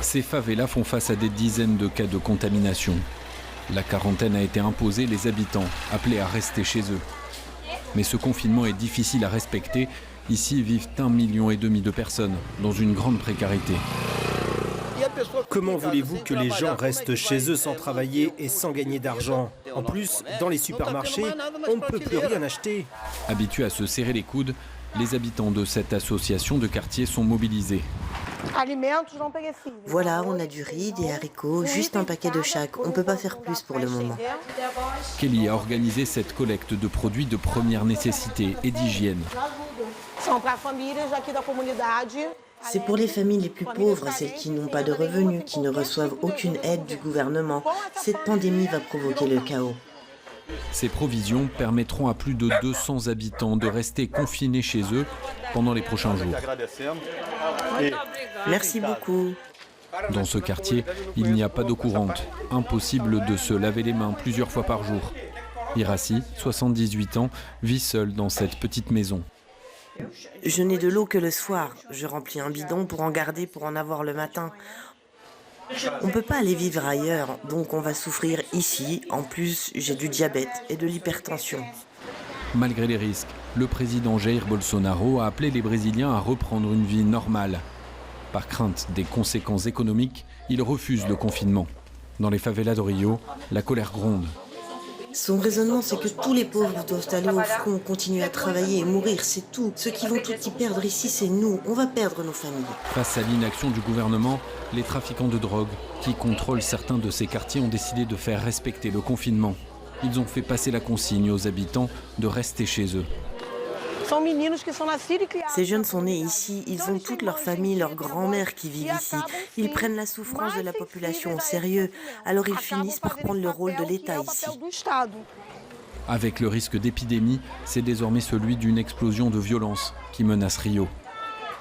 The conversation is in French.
Ces favelas font face à des dizaines de cas de contamination. La quarantaine a été imposée, les habitants appelés à rester chez eux. Mais ce confinement est difficile à respecter. Ici vivent 1,5 million de personnes, dans une grande précarité. Comment voulez-vous que les gens restent chez eux sans travailler et sans gagner d'argent? En plus, dans les supermarchés, on ne peut plus rien acheter. Habitués à se serrer les coudes, les habitants de cette association de quartier sont mobilisés. Voilà, on a du riz, des haricots, juste un paquet de chaque. On ne peut pas faire plus pour le moment. Kelly a organisé cette collecte de produits de première nécessité et d'hygiène. C'est pour les familles les plus pauvres, celles qui n'ont pas de revenus, qui ne reçoivent aucune aide du gouvernement. Cette pandémie va provoquer le chaos. Ces provisions permettront à plus de 200 habitants de rester confinés chez eux pendant les prochains jours. Merci beaucoup. Dans ce quartier, il n'y a pas d'eau courante. Impossible de se laver les mains plusieurs fois par jour. Irassi, 78 ans, vit seul dans cette petite maison. Je n'ai de l'eau que le soir. Je remplis un bidon pour en garder pour en avoir le matin. On ne peut pas aller vivre ailleurs, donc on va souffrir ici. En plus, j'ai du diabète et de l'hypertension. Malgré les risques, le président Jair Bolsonaro a appelé les Brésiliens à reprendre une vie normale. Par crainte des conséquences économiques, il refuse le confinement. Dans les favelas de Rio, la colère gronde. Son raisonnement, c'est que tous les pauvres doivent aller au front, continuer à travailler et mourir, c'est tout. Ceux qui vont tout y perdre ici, c'est nous. On va perdre nos familles. Face à l'inaction du gouvernement, les trafiquants de drogue, qui contrôlent certains de ces quartiers, ont décidé de faire respecter le confinement. Ils ont fait passer la consigne aux habitants de rester chez eux. Ces jeunes sont nés ici, ils ont toute leur famille, leur grand-mère qui vivent ici. Ils prennent la souffrance de la population au sérieux, alors ils finissent par prendre le rôle de l'État ici. Avec le risque d'épidémie, c'est désormais celui d'une explosion de violence qui menace Rio.